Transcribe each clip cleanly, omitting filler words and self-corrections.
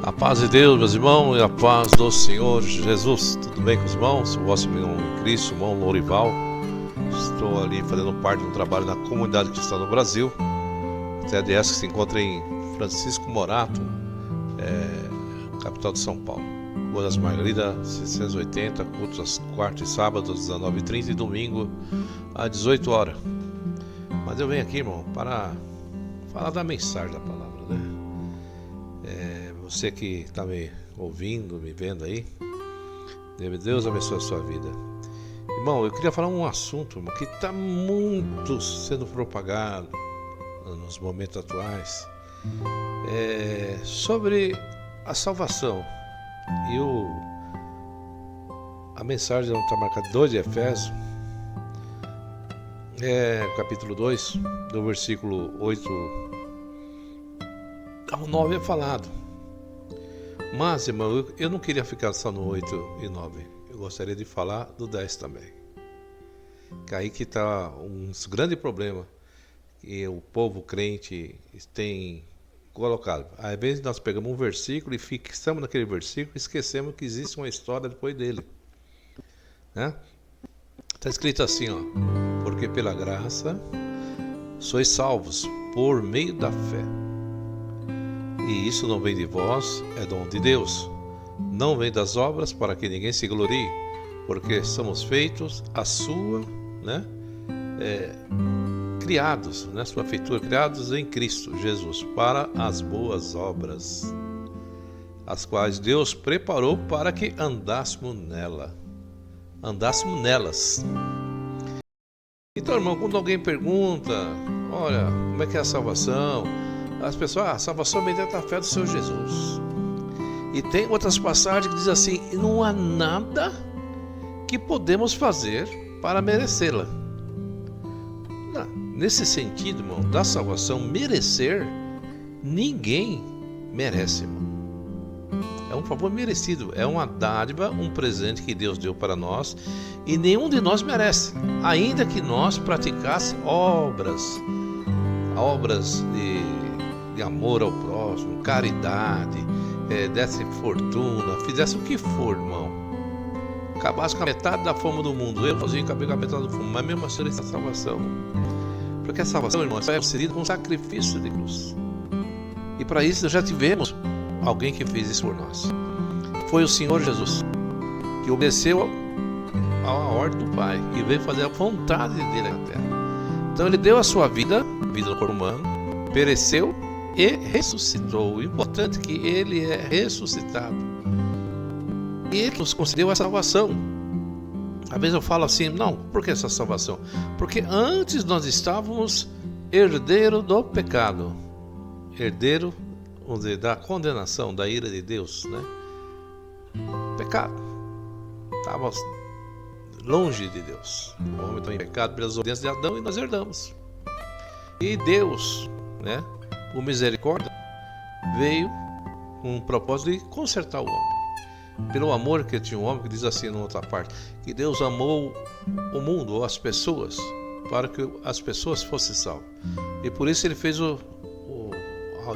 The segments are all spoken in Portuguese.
A paz de Deus, meus irmãos, e a paz do Senhor Jesus. Tudo bem com os irmãos? Sou o vosso irmão em Cristo, irmão Lorival. Estou ali fazendo parte de um trabalho na comunidade cristã no Brasil. TDS que se encontra em Francisco Morato, capital de São Paulo. Rua das Margaridas, 680, cultos às quartas e sábados, 19h30 e domingo, às 18 horas. Mas eu venho aqui, irmão, para falar da mensagem da palavra, né? Você que está me ouvindo, me vendo aí, Deus abençoe a sua vida. Irmão, eu queria falar um assunto, irmão, que está muito sendo propagado nos momentos atuais, sobre a salvação. E a mensagem está marcada 2 de Efésios, capítulo 2, do versículo 8 ao 9 é falado. Mas, irmão, eu não queria ficar só no 8 e 9. Eu gostaria de falar do 10 também. Que aí que está um grande problema que o povo crente tem colocado. Às vezes nós pegamos um versículo e fixamos naquele versículo e esquecemos que existe uma história depois dele, né? Está escrito assim, ó: porque pela graça sois salvos por meio da fé. E isso não vem de vós, é dom de Deus. Não vem das obras para que ninguém se glorie, porque somos feitos a sua, criados, sua feitura, criados em Cristo Jesus, para as boas obras, as quais Deus preparou para que andássemos nelas. Então, irmão, quando alguém pergunta, olha, como é que é a salvação? As pessoas, a salvação vem da fé do Senhor Jesus. E tem outras passagens que dizem assim: não há nada que podemos fazer para merecê-la. Nesse sentido, irmão, da salvação, merecer, ninguém merece, irmão. É um favor merecido, é uma dádiva, um presente que Deus deu para nós, e nenhum de nós merece, ainda que nós praticássemos obras de amor ao próximo, caridade, desse fortuna, fizesse o que for, irmão, acabasse com a metade da fome do mundo. Eu sozinho acabei com a metade do fome, mas mesmo assim essa salvação, porque a salvação, irmão, é concedida com sacrifício de cruz, e para isso já tivemos alguém que fez isso por nós. Foi o Senhor Jesus, que obedeceu à ordem do Pai e veio fazer a vontade dele na terra. Então ele deu a sua vida no corpo humano, pereceu e ressuscitou. O importante é que ele é ressuscitado. E ele nos concedeu a salvação. Às vezes eu falo assim: não, por que essa salvação? Porque antes nós estávamos herdeiro do pecado, herdeiro, vamos dizer, da condenação, da ira de Deus, Pecado. Estávamos longe de Deus. O homem está em pecado pelas obediências de Adão e nós herdamos. E Deus, por misericórdia, veio com um propósito de consertar o homem. Pelo amor que tinha o homem, que diz assim em outra parte, que Deus amou o mundo, ou as pessoas, para que as pessoas fossem salvas. E por isso ele fez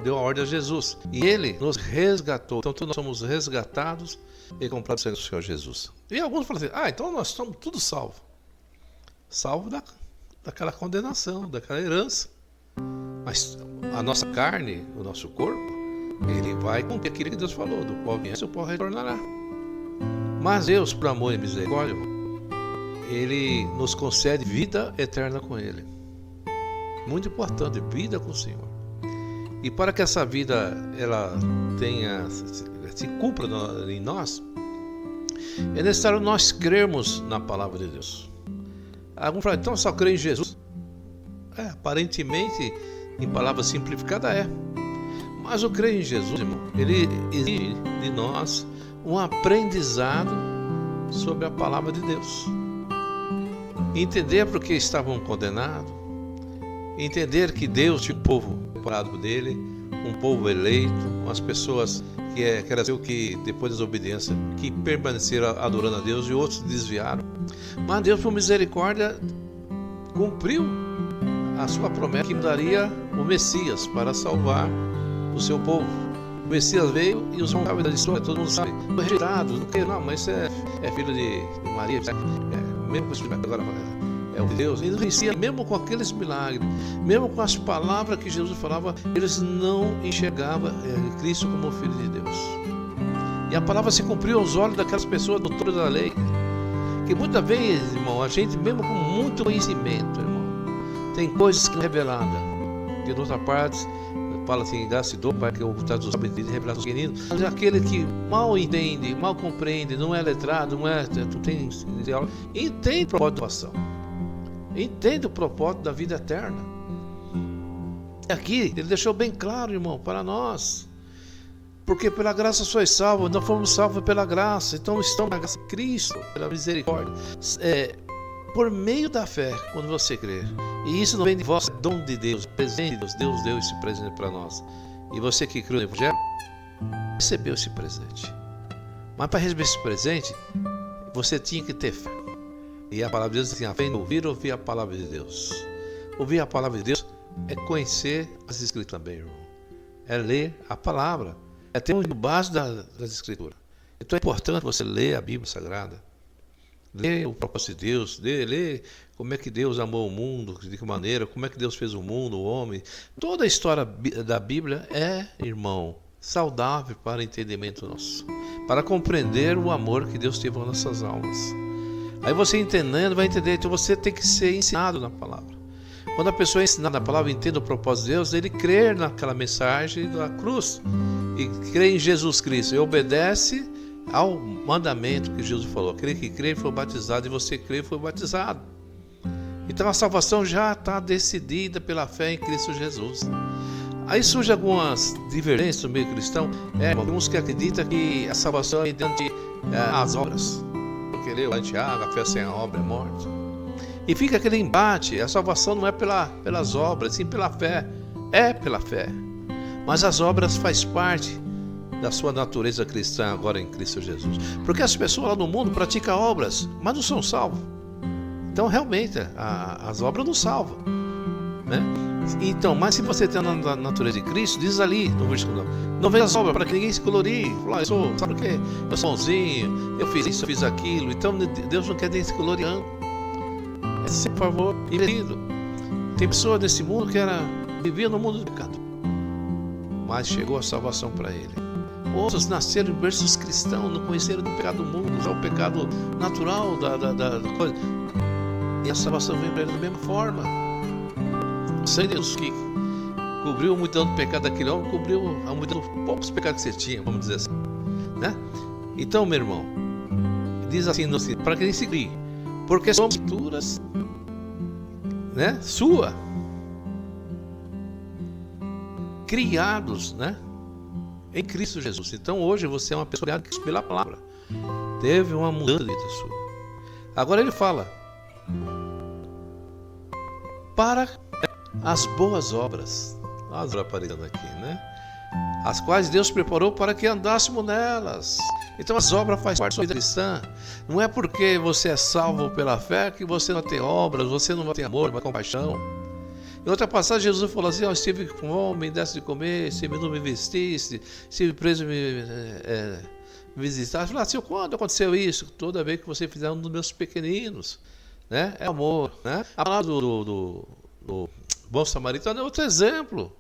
deu a ordem a Jesus. E ele nos resgatou. Então nós somos resgatados e comprados pelo Senhor Jesus. E alguns falam assim: então nós estamos tudo salvos. Salvo daquela condenação, daquela herança. Mas a nossa carne, o nosso corpo, ele vai cumprir aquilo que Deus falou: do pó viesse, o pó retornará. Mas Deus, por amor e misericórdia, ele nos concede vida eterna com ele. Muito importante, vida com o Senhor. E para que essa vida ela se cumpra em nós, é necessário nós crermos na palavra de Deus. Alguns falam: então só crê em Jesus? Aparentemente, em palavra simplificada, mas o crer em Jesus, irmão, ele exige de nós um aprendizado sobre a palavra de Deus. Entender por que estavam condenados, entender que Deus tinha um povo preparado dele, um povo eleito, umas pessoas que depois da desobediência, que permaneceram adorando a Deus, e outros desviaram. Mas Deus, por misericórdia, cumpriu a sua promessa que daria o Messias para salvar o seu povo. O Messias veio e os homens da história, todo mundo sabe. Foi rejeitado, não, mas isso é filho de Maria, mesmo com isso agora é o de Deus. Eles venciam, mesmo com aqueles milagres, mesmo com as palavras que Jesus falava, eles não enxergavam Cristo como o Filho de Deus. E a palavra se cumpriu aos olhos daquelas pessoas doutoras da lei. Que muitas vezes, irmão, a gente mesmo com muito conhecimento, irmão, tem coisas que não é revelada. De outra parte, fala assim, gastidor, para que o tradução sabe de revelação pequenino. Mas aquele que mal entende, mal compreende, não é letrado, não tem entende o propósito da salvação. Entende o propósito da vida eterna. E aqui, ele deixou bem claro, irmão, para nós. Porque pela graça sois salvos, nós fomos salvos pela graça. Então estamos na graça de Cristo, pela misericórdia. Por meio da fé, quando você crer. E isso não vem de vós, é dom de Deus, presente de Deus. Deus deu esse presente para nós. E você que creu no Evangelho, recebeu esse presente. Mas para receber esse presente, você tinha que ter fé. E a palavra de Deus tinha fé em ouvir a palavra de Deus. Ouvir a palavra de Deus é conhecer as Escrituras também, irmão. É ler a palavra. É ter um base das Escrituras. Então é importante você ler a Bíblia Sagrada. Ler o propósito de Deus, ler como é que Deus amou o mundo, de que maneira, como é que Deus fez o mundo, o homem. Toda a história da Bíblia é, irmão, saudável para entendimento nosso. Para compreender o amor que Deus teve nas nossas almas. Aí você entendendo, vai entender. Então você tem que ser ensinado na palavra. Quando a pessoa é ensinada na palavra, entende o propósito de Deus, ele crê naquela mensagem da cruz. E crê em Jesus Cristo. E obedece ao mandamento que Jesus falou. Aquele que crê foi batizado, e você crê foi batizado. Então a salvação já está decidida pela fé em Cristo Jesus. Aí surgem algumas divergências no meio cristão. Alguns que acreditam que a salvação é mediante as obras. Porque leu lá em Tiago, a fé sem a obra é morte. E fica aquele embate. A salvação não é pelas obras, sim pela fé. É pela fé. Mas as obras faz parte da sua natureza cristã agora em Cristo Jesus. Porque as pessoas lá no mundo praticam obras, mas não são salvos. Então realmente as obras não salvam, né? Então, mas se você tem a natureza de Cristo, diz ali no versículo 9, não veja as obras para que ninguém se glorie. Eu sou, sabe o que? Eu sou bonzinho, eu fiz isso, eu fiz aquilo. Então Deus não quer nem se gloriando. É sem favor e pedido. Tem pessoas desse mundo que vivia no mundo do pecado, mas chegou a salvação para ele. Outros nasceram em berços cristãos, não conheceram do pecado do mundo, já o pecado natural da coisa. E a salvação vem para ele da mesma forma. O sangue de Deus que cobriu a multidão do pecado daquele homem, cobriu a multidão dos poucos pecados que você tinha, vamos dizer assim, né? Então, meu irmão, diz assim, para que nem se crie, porque são escrituras, né, sua, criados, né, em Cristo Jesus. Então hoje você é uma pessoa criada pela palavra. Teve uma mudança de vida sua. Agora ele fala para as boas obras. As obras aparecendo aqui, né? As quais Deus preparou para que andássemos nelas. Então as obras fazem parte da sua vida cristã. Não é porque você é salvo pela fé que você não tem obras, você não vai ter amor, não vai ter compaixão. Em outra passagem, Jesus falou assim: estive com fome, me desse de comer, se não me vestisse, se preso me visitasse. Falei assim: quando aconteceu isso? Toda vez que você fizer um dos meus pequeninos, né? É amor, né? A palavra do bom samaritano é outro exemplo.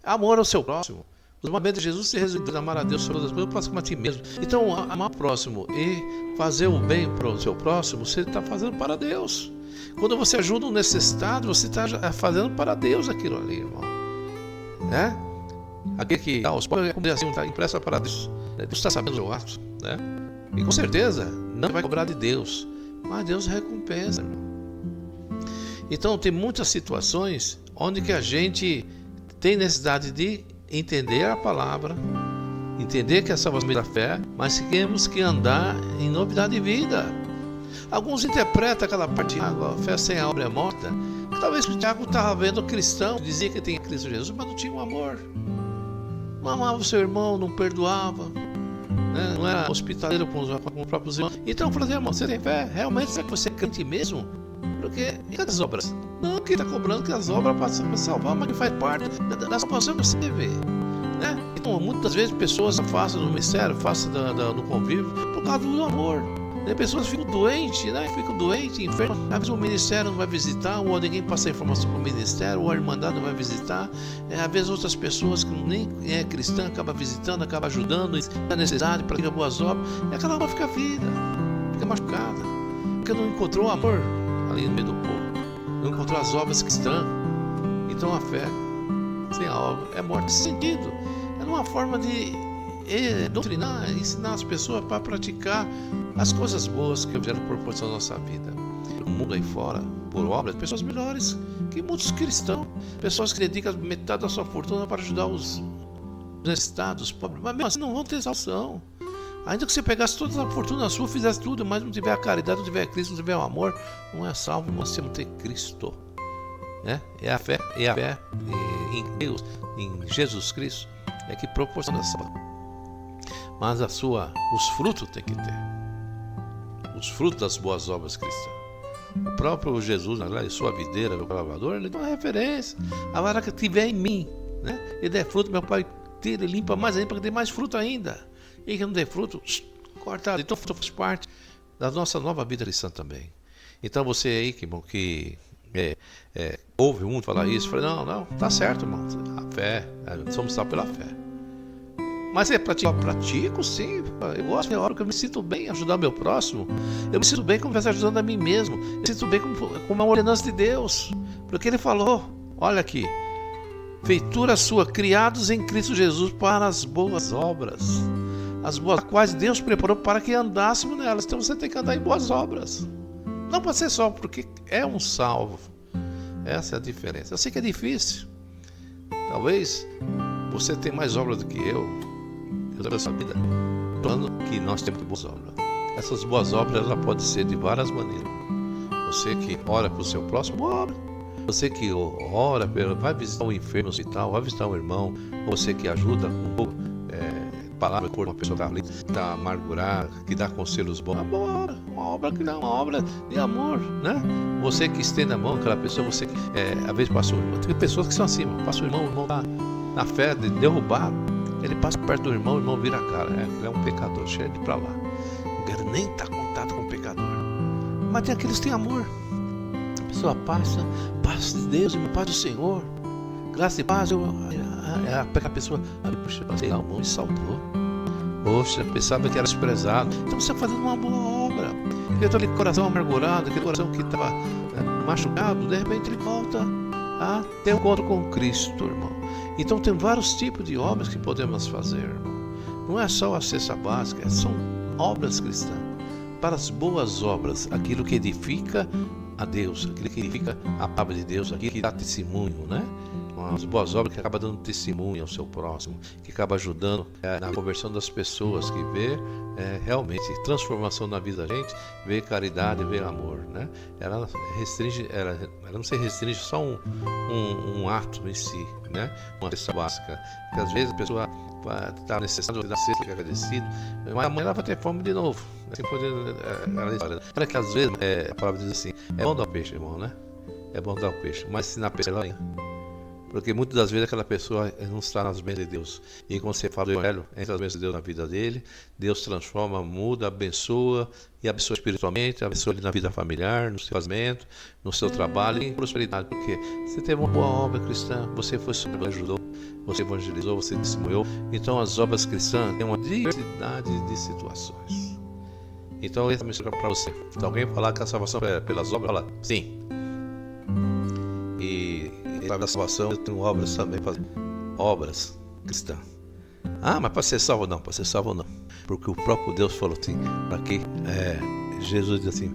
Amor ao seu próximo. Os mandamentos de Jesus se resumem em amar a Deus sobre todas as coisas, o próximo a ti mesmo. Então, amar o próximo e fazer o bem para o seu próximo, você está fazendo para Deus. Quando você ajuda um necessitado, você está fazendo para Deus aquilo ali, irmão, né? Aquele que dá aos pobres, como diz assim, está impressa para Deus. Deus está sabendo o seu ato, né? E com certeza não vai cobrar de Deus, mas Deus recompensa, irmão. Então tem muitas situações onde que a gente tem necessidade de entender a palavra, entender que é salvação da fé, mas temos que andar em novidade de vida. Alguns interpretam aquela parte de água, a fé sem a obra é morta. Talvez o Tiago estava vendo cristão, dizia que tinha Cristo Jesus, mas não tinha um amor. Não amava o seu irmão, não perdoava, né? Não era hospitaleiro com os próprios irmãos. Então eu falei: irmão, você tem fé? Realmente será que você é crente mesmo? Porque, e cadê as obras? Não, quem está cobrando que as obras para salvar, mas que faz parte da salvação que você vê, né? Então muitas vezes pessoas afastam do ministério, afastam do convívio por causa do amor. Pessoas ficam doentes, né? Enfermas. Às vezes o ministério não vai visitar, ou ninguém passa informação para o ministério, ou a irmandade não vai visitar. Às vezes outras pessoas que nem é cristã acabam visitando, acabam ajudando, na necessidade, pratica boas obras, e aquela alma fica ferida, fica machucada, porque não encontrou amor ali no meio do povo, não encontrou as obras cristãs. Então a fé sem a obra é morte. Nesse sentido, é uma forma de doutrinar, ensinar as pessoas para praticar as coisas boas que o Evangelho proporciona na nossa vida. O mundo aí fora, por obras, pessoas melhores que muitos cristãos, pessoas que dedicam metade da sua fortuna para ajudar os necessitados, os pobres, mas mesmo assim não vão ter salvação. Ainda que você pegasse toda a fortuna sua, fizesse tudo, mas não tiver a caridade, não tiver Cristo, não tiver o amor, não é salvo, você não tem Cristo. Né? É a fé em Deus, em Jesus Cristo, é que proporciona a salvação. Mas os frutos tem que ter. Os frutos das boas obras cristãs. O próprio Jesus, na sua videira, no lavador, ele dá uma referência. A vara que tiver em mim, né? E der fruto, meu Pai tira e limpa mais ainda, para que dê mais fruto ainda. E que não dê fruto, cortado. Então faz parte da nossa nova vida cristã também. Então você aí que ouve muito falar isso, fala, não, tá certo, irmão. A fé, somos salvos pela fé. Mas eu pratico sim. Eu gosto, é hora que eu me sinto bem ajudar o meu próximo. Eu me sinto bem como estivesse ajudando a mim mesmo. Eu me sinto bem como uma ordenança de Deus. Porque Ele falou, olha aqui, feitura sua, criados em Cristo Jesus para as boas obras, as boas quais Deus preparou para que andássemos nelas. Então você tem que andar em boas obras. Não pode ser só porque é um salvo. Essa é a diferença. Eu sei que é difícil. Talvez você tenha mais obras do que eu. Da sua vida, falando que nós temos boas obras. Essas boas obras ela pode ser de várias maneiras. Você que ora para o seu próximo, ora. Você que ora, vai visitar um enfermo no hospital, vai visitar um irmão, ou você que ajuda com palavra por uma pessoa que está amargurada, que dá conselhos bons. Uma obra que dá uma obra de amor, né? Você que estende a mão àquela pessoa, você que às vezes passa o irmão. Tem pessoas que são assim, passa o irmão está na fé de derrubar. Ele passa perto do irmão, o irmão vira a cara. Ele é um pecador, chega de pra lá. Não quero nem estar em contato com o pecador. Mas tem aqueles que têm amor. A pessoa passa, paz de Deus, paz do Senhor, graça e paz. A pessoa, puxa, a mão me salvou. Poxa, pensava que era desprezado. Então você está fazendo uma boa obra. Eu estou ali com o coração amargurado, aquele coração que estava machucado, de repente ele volta a ter um encontro com Cristo, irmão. Então tem vários tipos de obras que podemos fazer, irmão. Não é só a cesta básica, são obras cristãs. Para as boas obras, aquilo que edifica a Deus, aquilo que edifica a palavra de Deus, aquilo que dá testemunho, né? As boas obras que acabam dando testemunho ao seu próximo, que acaba ajudando na conversão das pessoas, que vê realmente transformação na vida da gente, vê caridade, vê amor, né? Ela não se restringe só um ato em si, né? Uma cesta básica, porque às vezes a pessoa está necessitada de dar cesta, fica agradecido, mas amanhã ela vai ter fome de novo. Assim, olha que às vezes a palavra diz assim, é bom dar o peixe, irmão, né? É bom dar o peixe, mas se na peixe ela porque muitas das vezes aquela pessoa não está nas bênçãos de Deus. E quando você fala do Evangelho, entra as bênçãos de Deus na vida dele, Deus transforma, muda, abençoa, e abençoa espiritualmente, abençoa ele na vida familiar, no seu casamento, no seu trabalho, em prosperidade. Porque você teve uma boa obra cristã, você foi ajudou, você evangelizou, você testemunhou. Então as obras cristãs têm uma diversidade de situações. Então essa mensagem para você. Se alguém falar que a salvação é pelas obras, fala sim. E para a salvação eu tenho obras também, obras cristãs. Mas para ser salvo não, porque o próprio Deus falou assim, para que Jesus diz assim,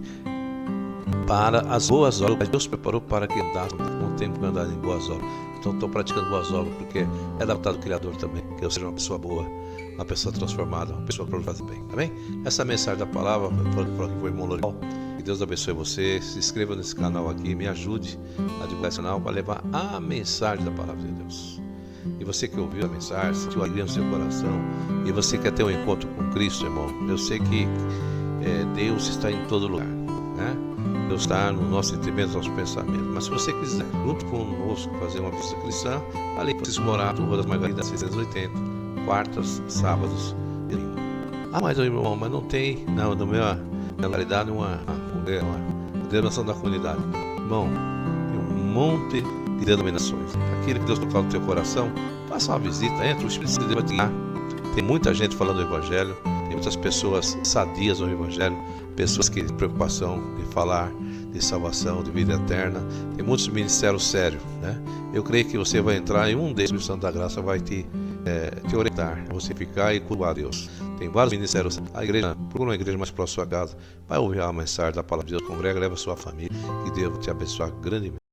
para as boas obras, Deus preparou para que andasse, não tem que andar em boas obras. Então estou praticando boas obras, porque é da vontade do Criador também, que eu seja uma pessoa boa, uma pessoa transformada, uma pessoa que faz bem, tá bem? Essa mensagem da palavra, falou que foi irmão Lorival. Que Deus abençoe você, se inscreva nesse canal aqui, me ajude a divulgar esse canal para levar a mensagem da palavra de Deus. E você que ouviu a mensagem, sentiu alegria no seu coração, e você quer ter um encontro com Cristo, irmão, eu sei que Deus está em todo lugar, né? Deus está no nosso entendimento, no nosso pensamento. Mas se você quiser, junto conosco, fazer uma visita cristã, ali em Francisco Morato, Rua das Margaridas, 680, quartas, sábados e domingo. Ah, mas irmão, mas não tem. Não, na minha realidade, uma denominação da comunidade. Irmão, tem um monte de denominações. Aquilo que Deus tocar no teu coração, faça uma visita, entra, o Espírito de Deus vai te guiar. Tem muita gente falando do Evangelho, tem muitas pessoas sadias no Evangelho, pessoas que têm preocupação de falar de salvação, de vida eterna. Tem muitos ministérios sérios, né? Eu creio que você vai entrar em um desses, o Santo da Graça vai te orientar, você ficar e cultuar a Deus. Tem vários ministérios. A igreja, procura uma igreja mais próxima à sua casa, vai ouvir a mensagem da palavra de Deus, congrega, leva a sua família, que Deus te abençoe grandemente.